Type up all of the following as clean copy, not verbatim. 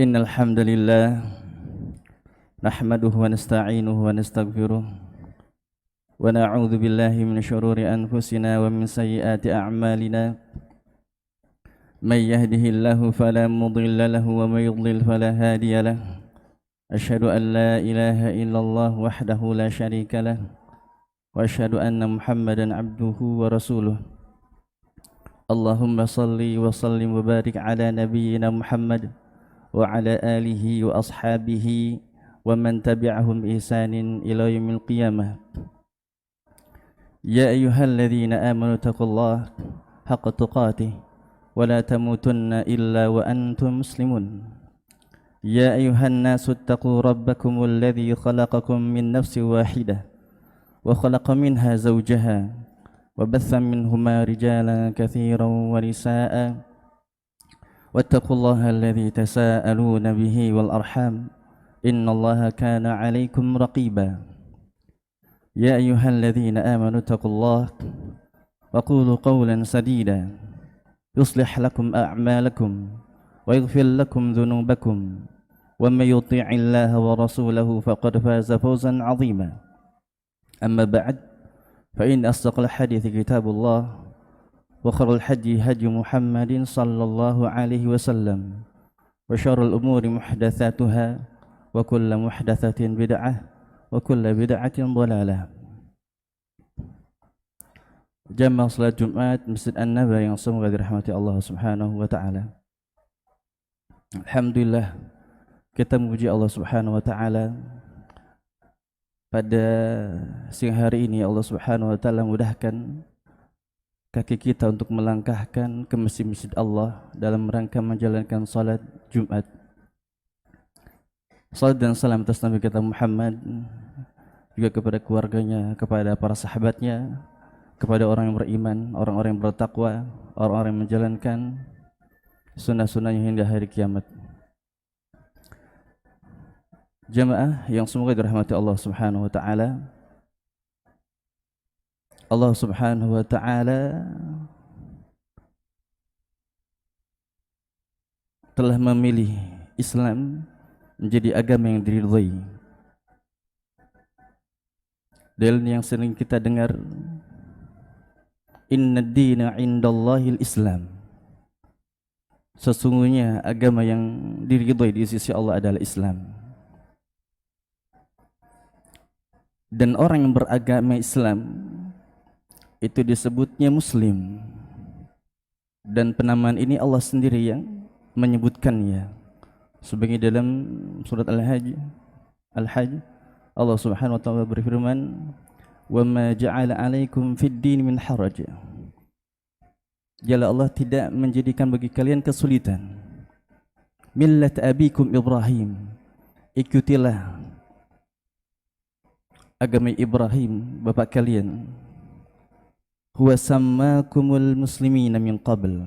Innal hamdalillah nahmaduhu wa nasta'inuhu wa nastaghfiruh wa na'udzu billahi min shururi anfusina wa min sayyiati a'malina may yahdihillahu fala mudilla lahu wa may yudlil fala hadiya lahu asyhadu an la ilaha illallah wahdahu la syarika lah wa asyhadu anna Muhammadan abduhu wa rasuluh. Allahumma salli wa sallim wa barik ala nabiyyina Muhammad wa ala alihi wa ashabihi wa man tabi'ahum bi ihsanin ila yaumil qiyamah. Ya ayyuhalladzina amanu taqullaha haqqa tuqatih wa la tamutunna illa wa antum muslimun. Ya ayyuhan nasu ittaqu rabbakumul ladzi khalaqakum min nafsin wahidah wa khalaqa minha zawjaha wa batha minhuma rijalan katsiran wa nisaa'a واتقوا الله الذي تساءلون به والأرحام إن الله كان عليكم رقيبا يا أيها الذين آمنوا اتقوا الله وقولوا قولا سديدا يصلح لكم أعمالكم ويغفر لكم ذنوبكم ومن يطيع الله ورسوله فقد فاز فوزا عظيما أما بعد فإن أصدق الحديث كتاب الله وخير الهدي هدي محمد صلى الله عليه وسلم وشر الأمور محدثاتها وكل محدثة بدعة وكل بدعة ضلالة. Jamaah salat Jumat Masjid An-Nabawi yang semoga dirahmati Allah Subhanahu wa taala. Alhamdulillah kita memuji Allah Subhanahu wa taala. Pada siang hari ini Allah Subhanahu wa taala mudahkan kaki kita untuk melangkahkan ke masjid-masjid Allah dalam rangka menjalankan salat Jumat. Salat dan salam atas Nabi kita Muhammad, juga kepada keluarganya, kepada para sahabatnya, kepada orang yang beriman, orang-orang yang bertakwa, orang-orang yang menjalankan sunnah-sunnahnya hingga hari kiamat. Jamaah yang semoga dirahmati Allah Subhanahu wa taala. Allah Subhanahu wa taala telah memilih Islam menjadi agama yang diridhai. Dalil yang sering kita dengar, inna ad-dina 'indallahil Islam. Sesungguhnya agama yang diridhai di sisi Allah adalah Islam. Dan orang yang beragama Islam itu disebutnya Muslim, dan penamaan ini Allah sendiri yang menyebutkannya. Sebagai dalam surat Al-Hajj Allah Subhanahu wa taala berfirman, "Wa ma ja'ala 'alaikum fid din min haraj." Jalla Allah tidak menjadikan bagi kalian kesulitan. Millat abikum Ibrahim, ikutilah agama Ibrahim bapak kalian. Huwa sammakumul muslimina min qabl.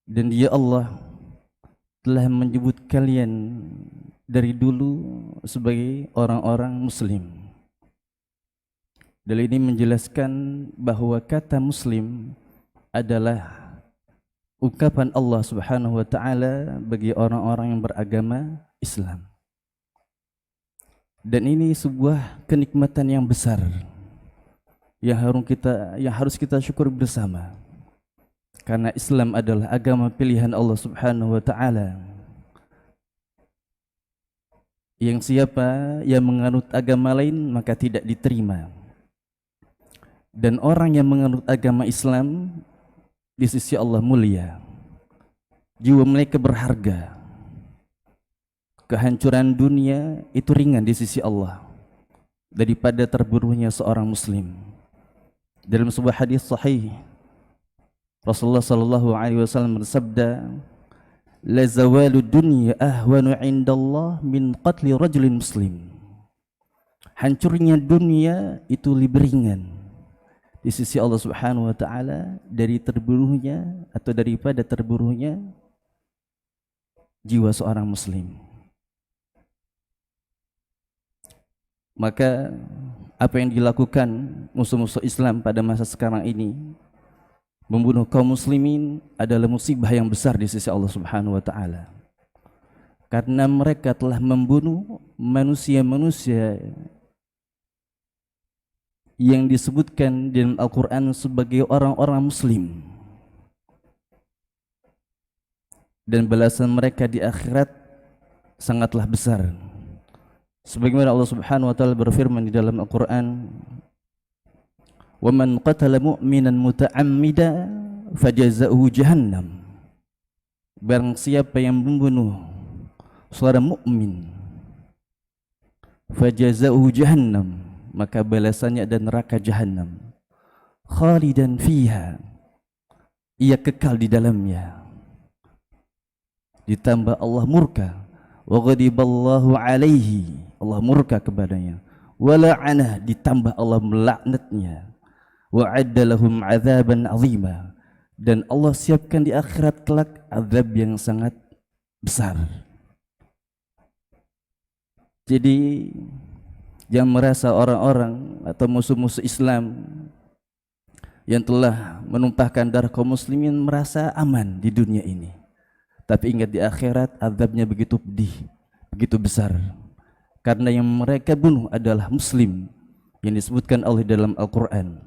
Dan dia Allah telah menyebut kalian dari dulu sebagai orang-orang muslim. Dalil ini menjelaskan bahwa kata muslim adalah ungkapan Allah Subhanahu wa taala bagi orang-orang yang beragama Islam. Dan ini sebuah kenikmatan yang besar yang harus kita syukur bersama, karena Islam adalah agama pilihan Allah Subhanahu wa taala. Yang siapa yang menganut agama lain maka tidak diterima. Dan orang yang menganut agama Islam di sisi Allah mulia, jiwa mereka berharga. Kehancuran dunia itu ringan di sisi Allah daripada terbunuhnya seorang muslim. Dalam sebuah hadis sahih, Rasulullah sallallahu alaihi wasallam bersabda, "La zawalu dunya ahwanu 'indallah min qatli rajulin muslim." Hancurnya dunia itu lebih ringan di sisi Allah Subhanahu wa taala dari terbunuhnya atau daripada terbunuhnya jiwa seorang muslim. Maka apa yang dilakukan musuh-musuh Islam pada masa sekarang ini, membunuh kaum muslimin, adalah musibah yang besar di sisi Allah Subhanahu wa taala. karena mereka telah membunuh manusia-manusia yang disebutkan dalam Al-Quran sebagai orang-orang muslim, dan balasan mereka di akhirat sangatlah besar. Sebagaimana Allah Subhanahu wa taala berfirman di dalam Al-Qur'an, "Wa man qatala mu'minan muta'ammida fajazaohu jahannam." Barang siapa yang membunuh seorang mukmin, fajazaohu jahannam, maka balasannya adalah neraka jahannam. Khalidan fiha, ia kekal di dalamnya. Ditambah Allah murka, wa ghadiballahu alaihi, Allah murka kepadanya, wa la'anah, ditambah Allah melaknatnya, wa adda lahum azaban azima, dan Allah siapkan di akhirat kelak azab yang sangat besar. Jadi jangan merasa orang-orang atau musuh-musuh Islam yang telah menumpahkan darah kaum muslimin merasa aman di dunia ini. Tapi ingat, di akhirat azabnya begitu pedih, begitu besar. Karena yang mereka bunuh adalah muslim yang disebutkan Allah dalam Al-Quran.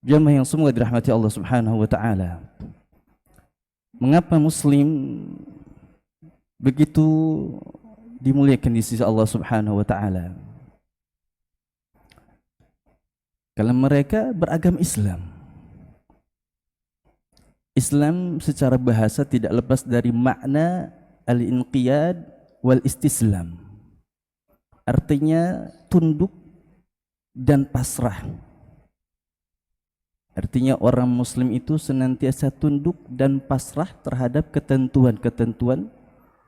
Jamaah yang semua dirahmati Allah Subhanahu wa ta'ala, mengapa muslim begitu dimuliakan di sisi Allah Subhanahu wa ta'ala? Kalau mereka beragam Islam. Islam secara bahasa tidak lepas dari makna al-inqiyad wal istislam. Artinya tunduk dan pasrah. Artinya orang muslim itu senantiasa tunduk dan pasrah terhadap ketentuan-ketentuan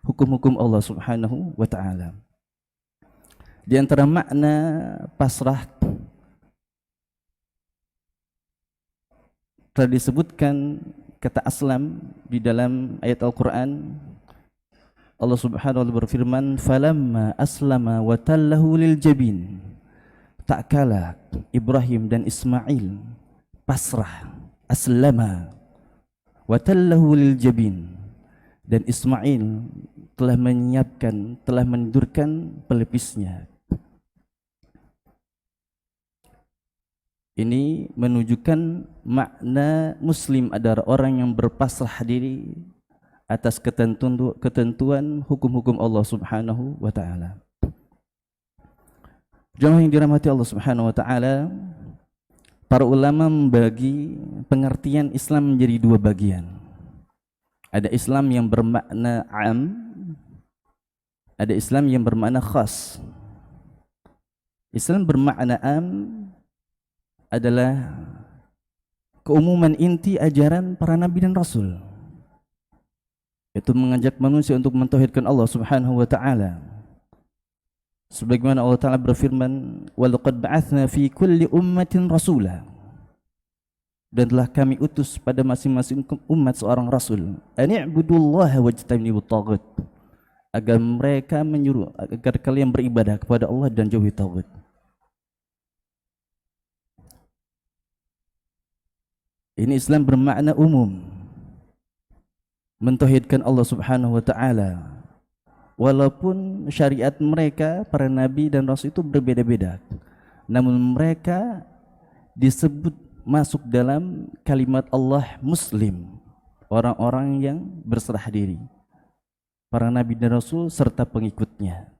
hukum-hukum Allah Subhanahu wa ta'ala. Di antara makna pasrah telah disebutkan kata aslam di dalam ayat Al-Quran. Allah Subhanahu wa ta'ala berfirman, "Falamma aslama wa tallahu lil jabin." Tak kala Ibrahim dan Ismail pasrah, aslama, wa tallahu lil jabin, dan Ismail telah menyiapkan, telah menidurkan pelepisnya. Ini menunjukkan makna muslim adalah orang yang berpasrah diri atas ketentuan hukum-hukum Allah Subhanahu wa ta'ala. Jamaah yang dirahmati Allah Subhanahu wa ta'ala, para ulama membagi pengertian Islam menjadi dua bagian. Ada Islam yang bermakna am, ada Islam yang bermakna khas. Islam bermakna am adalah keumuman inti ajaran para nabi dan rasul, yaitu mengajak manusia untuk mentauhidkan Allah Subhanahu wa ta'ala. Sebagaimana Allah Ta'ala berfirman, "Wa laqad ba'atsna fi kulli ummatin rasula." Dan telah kami utus pada masing-masing umat seorang rasul, "An i'budullaha wajtanibut taghut." Agar mereka menyuruh agar kalian beribadah kepada Allah dan jauhi taghut. Ini Islam bermakna umum, mentauhidkan Allah Subhanahu wa ta'ala, walaupun syariat mereka para nabi dan rasul itu berbeda-beda, namun mereka disebut masuk dalam kalimat Allah muslim, orang-orang yang berserah diri, para nabi dan rasul serta pengikutnya.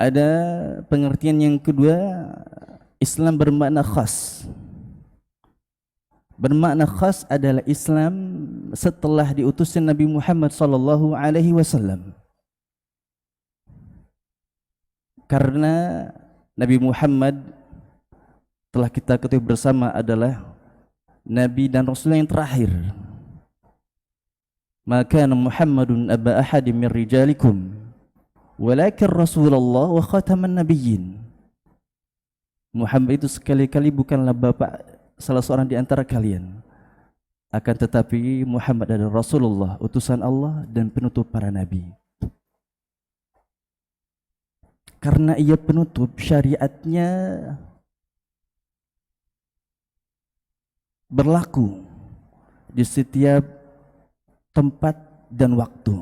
Ada pengertian yang kedua, Islam bermakna khas. Bermakna khas adalah Islam setelah diutusnya Nabi Muhammad sallallahu alaihi wasallam. Karena Nabi Muhammad telah kita ketahui bersama adalah Nabi dan Rasul yang terakhir. Maka Muhammadun aba ahadim min rijalikum walakin Rasulullah wa khataman nabiyyin. Muhammad itu sekali-kali bukanlah bapak salah seorang di antara kalian, akan tetapi Muhammad adalah Rasulullah, utusan Allah dan penutup para nabi. Karena ia penutup, syariatnya berlaku di setiap tempat dan waktu.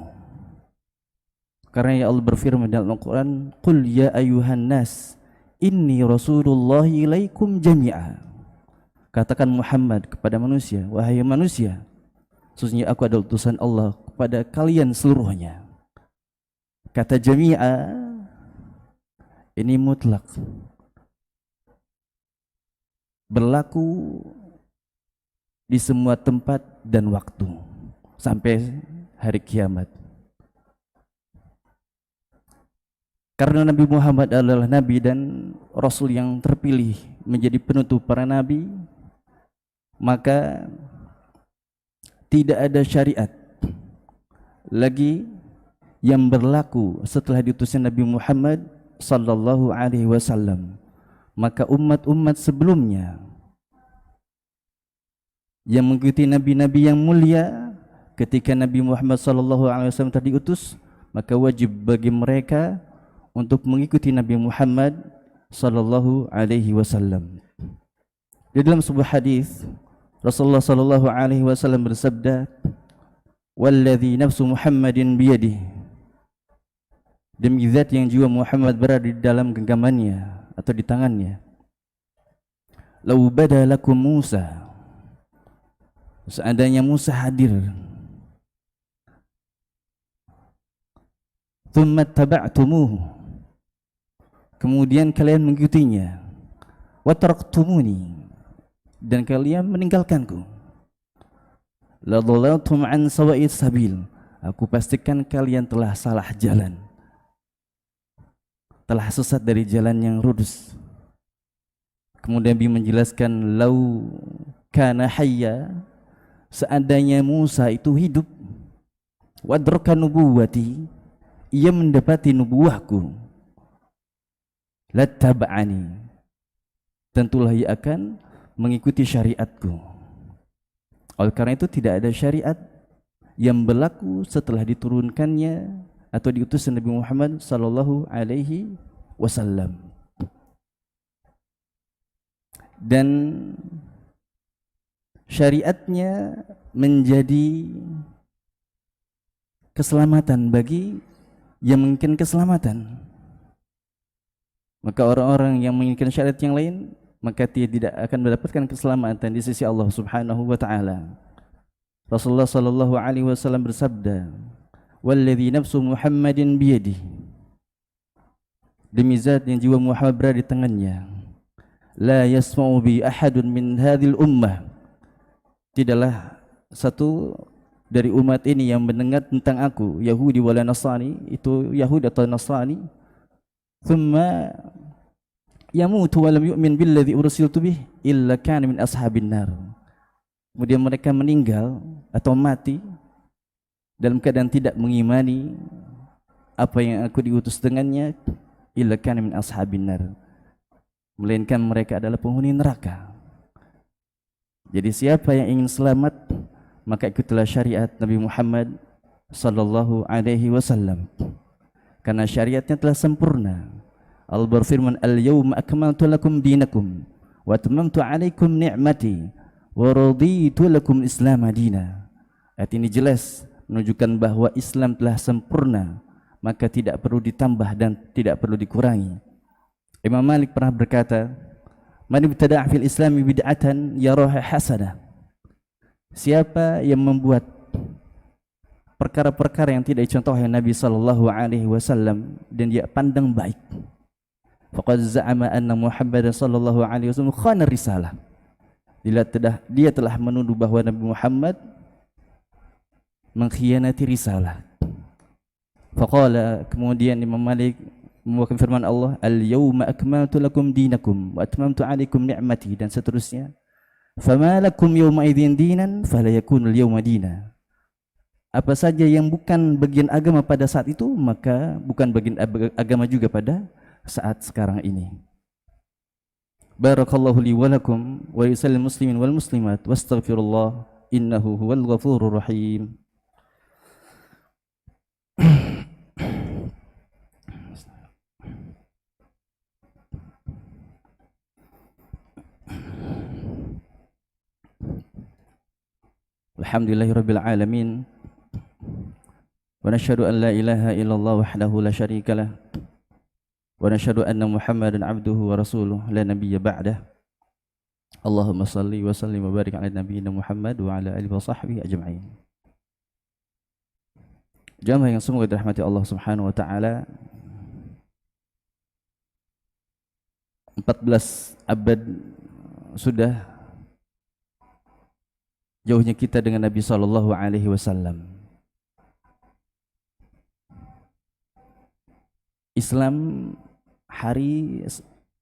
Karena ya Allah berfirman dalam Al-Quran, Qul ya ayuhan nas, inni rasulullahi ilaikum jami'a. Katakan Muhammad kepada manusia, wahai manusia, sesungguhnya aku adalah utusan Allah kepada kalian seluruhnya. Kata jami'a ini mutlak, berlaku di semua tempat dan waktu sampai hari kiamat. Karena Nabi Muhammad adalah Nabi dan Rasul yang terpilih menjadi penutup para Nabi, maka tidak ada syariat lagi yang berlaku setelah diutusnya Nabi Muhammad sallallahu alaihi wasallam. Maka umat-umat sebelumnya yang mengikuti nabi-nabi yang mulia ketika Nabi Muhammad sallallahu alaihi wasallam tadi diutus, maka wajib bagi mereka untuk mengikuti Nabi Muhammad sallallahu alaihi wasallam. Di dalam sebuah hadis Rasulullah sallallahu alaihi wasallam bersabda, "Walladzi nafsu Muhammadin biyadihi." Demi zat yang jiwa Muhammad berada di dalam genggamannya atau di tangannya. "Lau bada lakum Musa." Seandainya Musa hadir, "Tsumma taba'tumuhu." Kemudian kalian mengikutinya, "Wa taraktumuni." Dan kalian meninggalkanku, "La dhalaltum an sawa'is sabil." Aku pastikan kalian telah salah jalan, telah sesat dari jalan yang lurus. Kemudian Nabi menjelaskan, "Lau kana hayya." Seandainya Musa itu hidup, "Wadraka nubuwati." Ia mendapati nubuahku, "Lattaba'ani." Tentulah ia akan mengikuti syariatku. Oleh karena itu tidak ada syariat yang berlaku setelah diturunkannya atau diutusnya Nabi Muhammad sallallahu alaihi wasallam. Dan syariatnya menjadi keselamatan bagi yang menginginkan keselamatan. Maka orang-orang yang menginginkan syariat yang lain, maka dia tidak akan mendapatkan keselamatan di sisi Allah Subhanahu wa taala. Rasulullah sallallahu alaihi wasallam bersabda, "Walladzi nafsu Muhammadin biyadihi." Demi zat yang jiwa Muhammad berada di tangannya, "La yasma'u bi ahadun min hadhil ummah." Tidaklah satu dari umat ini yang mendengar tentang aku, Yahudi wala Nasrani, itu Yahudi atau Nasrani, thumma yamutu wa lam yu'min billadzi ursiltu bih illa kana min ashabin nar. Kemudian mereka meninggal atau mati dalam keadaan tidak mengimani apa yang aku diutus dengannya, illa kana min ashabin nar, melainkan mereka adalah penghuni neraka. Jadi siapa yang ingin selamat, maka ikutilah syariat Nabi Muhammad sallallahu alaihi wasallam, karena syariatnya telah sempurna. Allah berfirman, "Al-yawma akmaltu lakum dinakum wa atmamtu 'alaikum ni'mati wa raditu lakum Islam madina." Ayat ini jelas menunjukkan bahwa Islam telah sempurna, maka tidak perlu ditambah dan tidak perlu dikurangi. Imam Malik pernah berkata, "Man ibtada'a fil Islami bid'atan yaraha hasanah." Siapa yang membuat perkara-perkara yang tidak dicontohkan Nabi sallallahu alaihi wasallam dan dia pandang baik, faqad za'ama anna Muhammad sallallahu alaihi wasallam khana risalah. Dia telah menuduh bahwa Nabi Muhammad mengkhianati risalah. Faqala, kemudian Imam Malik membawakan firman Allah, "Al-yawma akmaltu lakum dinakum wa atmamtu 'alaikum ni'mati," dan seterusnya. "Fama lakum yawma idzin dinan fala yakunu al-yawma dina." Apa saja yang bukan bagian agama pada saat itu, maka bukan bagian agama juga pada saat sekarang ini. Barakallahu li wa lakum wa yusallim muslimin wal muslimat wastaghfirullah innahu huwal ghafurur rahim. Alhamdulillahirabbil alamin. Wa nashhadu an la ilaha illallah wahdahu la syarika lah. Wa nashhadu anna Muhammadan abduhu wa rasuluh la nabiyya ba'dah. Allahumma salli wa sallim wa barik ala nabiyyina Muhammad wa ala alihi wa sahbihi ajma'in. Jamaah yang semoga dirahmati Allah Subhanahu wa taala. 14 abad sudah jauhnya kita dengan Nabi sallallahu alaihi wasallam. Islam hari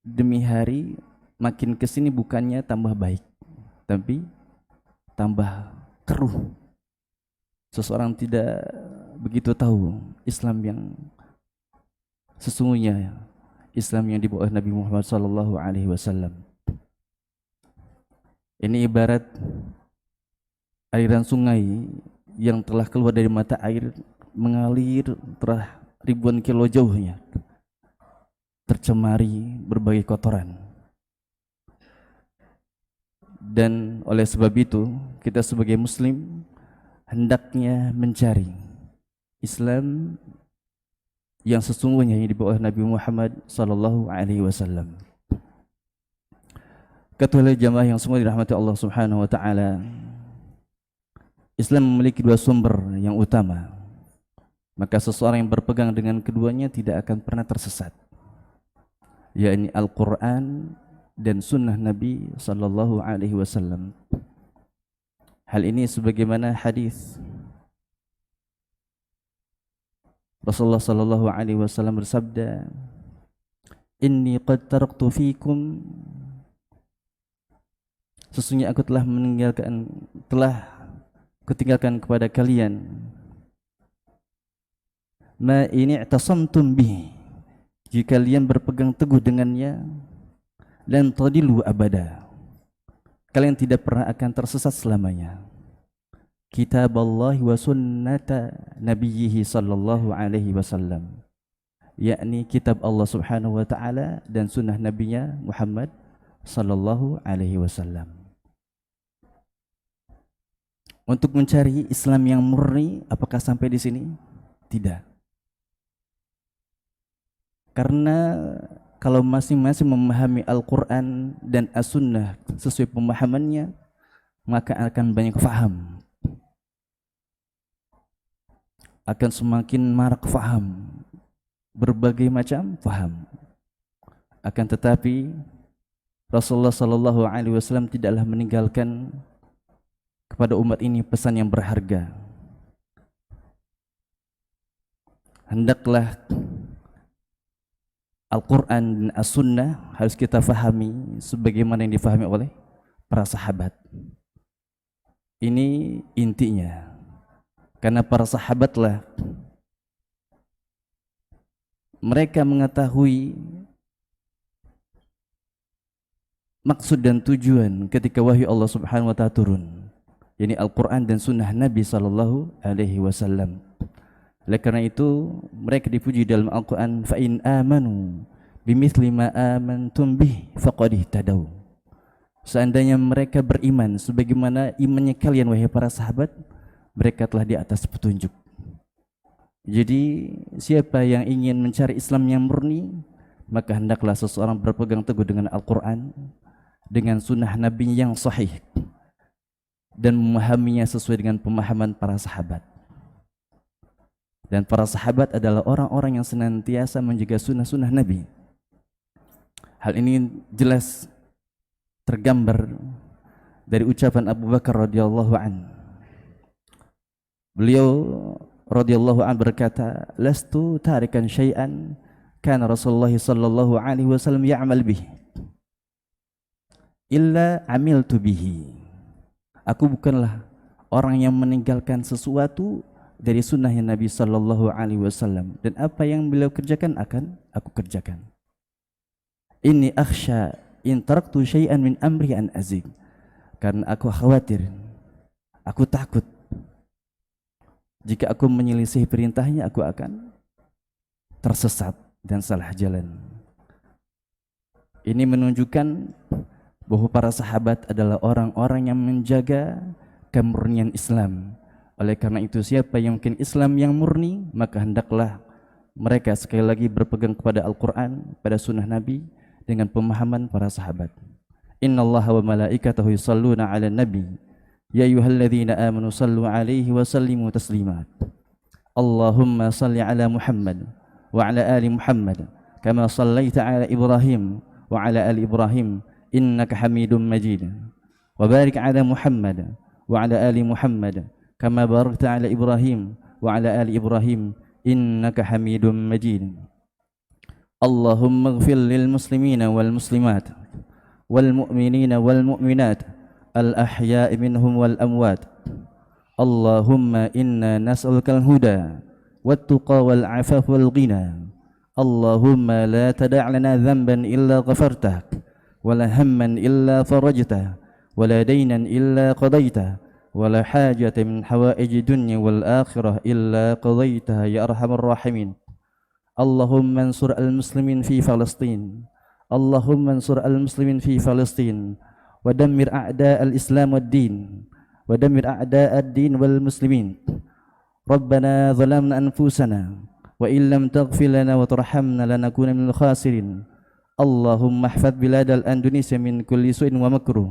demi hari makin kesini bukannya tambah baik, tapi tambah keruh. Seseorang tidak begitu tahu Islam yang sesungguhnya, Islam yang dibawa Nabi Muhammad sallallahu alaihi wasallam. Ini ibarat aliran sungai yang telah keluar dari mata air, mengalir telah ribuan kilo jauhnya, tercemari berbagai kotoran. Dan oleh sebab itu kita sebagai muslim hendaknya mencari Islam yang sesungguhnya yang dibawa Nabi Muhammad sallallahu alaihi wasallam. Ketua jamaah yang semua dirahmati Allah Subhanahu wa taala, Islam memiliki dua sumber yang utama. Maka seseorang yang berpegang dengan keduanya tidak akan pernah tersesat, yakni Al-Quran dan Sunnah Nabi sallallahu alaihi wasallam. Hal ini sebagaimana hadis Rasulullah sallallahu alaihi wasallam bersabda, "Inni qad taraktu fikum," sesungguhnya aku telah kutinggalkan kepada kalian, "Ma ini i'tasamtum bihi," jika kalian berpegang teguh dengannya, "lan tadillu abada," kalian tidak pernah akan tersesat selamanya. Kitab Allah wa sunnata nabiyhi sallallahu alaihi wasallam, yakni kitab Allah Subhanahu wa taala dan sunnah nabinya Muhammad sallallahu alaihi wasallam. Untuk mencari Islam yang murni, apakah sampai di sini? Tidak. Karena kalau masing-masing memahami Al-Quran dan As-Sunnah sesuai pemahamannya, maka akan banyak faham, akan semakin marak faham, berbagai macam faham. Akan tetapi Rasulullah sallallahu alaihi wasallam tidaklah meninggalkan kepada umat ini pesan yang berharga. Hendaklah Al-Quran dan As-Sunnah harus kita fahami sebagaimana yang difahami oleh para sahabat. Ini intinya. Karena para sahabatlah mereka mengetahui maksud dan tujuan ketika wahyu Allah Subhanahu wa taala turun, yakni Al-Quran dan Sunnah Nabi sallallahu alaihi wasallam. Oleh karena itu mereka dipuji dalam Al-Quran, fa in amanu bimithli ma amantum bih faqad ihtadaw. Seandainya mereka beriman sebagaimana imannya kalian wahai para sahabat, mereka telah di atas petunjuk. Jadi siapa yang ingin mencari Islam yang murni, maka hendaklah seseorang berpegang teguh dengan Al-Quran, dengan sunnah Nabi yang sahih, dan memahaminya sesuai dengan pemahaman para sahabat. Dan para sahabat adalah orang-orang yang senantiasa menjaga sunnah-sunnah Nabi. Hal ini jelas tergambar dari ucapan Abu Bakar radhiyallahu anhu. Beliau radhiyallahu anhu berkata, "Lastu tarikan syai'an kana Rasulullah sallallahu alaihi wasallam ya'mal bih illa amiltu bihi." Aku bukanlah orang yang meninggalkan sesuatu dari sunnahnya Nabi sallallahu alaihi wasallam, dan apa yang beliau kerjakan akan aku kerjakan. Inni akhsha in taraktu syai'an min amri an azig, karena aku khawatir, aku takut jika aku menyelisih perintahnya, aku akan tersesat dan salah jalan. Ini menunjukkan bahwa para sahabat adalah orang-orang yang menjaga kemurnian Islam. Oleh karena itu, siapa yang mungkin Islam yang murni, maka hendaklah mereka sekali lagi berpegang kepada Al-Quran, pada sunnah Nabi, dengan pemahaman para sahabat. Innallaha wa malaikatahu yusalluna ala nabi ya ayyuhalladzina amanu sallu alaihi wa sallimu taslima. Allahumma salli ala Muhammad wa ala ali Muhammad kama sallaita ala Ibrahim wa ala ali Ibrahim innaka Hamidum Majid. Wa barik ala Muhammad wa ala ali Muhammad kama barakta ala Ibrahim wa ala ali Ibrahim innaka Hamidum Majid. Allahumma ighfir lil muslimina wal muslimat wal mu'minina wal mu'minat al ahya'i minhum wal amwat. Allahumma inna nas'aluka al huda wat tuqa wal afaf wal ghina. Allahumma la tada' lana dhanban illa ghafartah wa la hamman illa farajtah wa la daynan illa qadaytah wa la hajatan min hawaiji dunya wal akhirah illa qadaytah ya arhamar rahimin. Allahumma ansur al-muslimin fi Palestin. Allahumma ansur al-muslimin fi Palestin wa dammir a'da al-islam wad-din wa dammir a'da ad-din wal muslimin. Rabbana zalamna anfusana wa in lam taghfir lana wa tarhamna lanakuna minal khasirin. Allahumma ihfadz biladal Indonesia min kulli su'in wa makruh.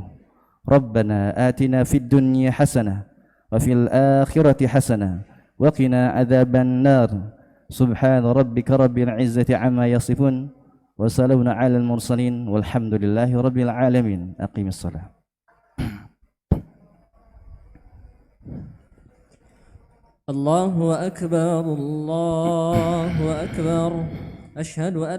Rabbana atina fid dunya hasanah wa fil akhirati hasanah wa qina adzaban nar. Subhana rabbika rabbil izzati amma yasifun wa salamun alal mursalin walhamdulillahi rabbil alamin. Aqimis salat. Allahu akbar, Allahu akbar. Asyhadu an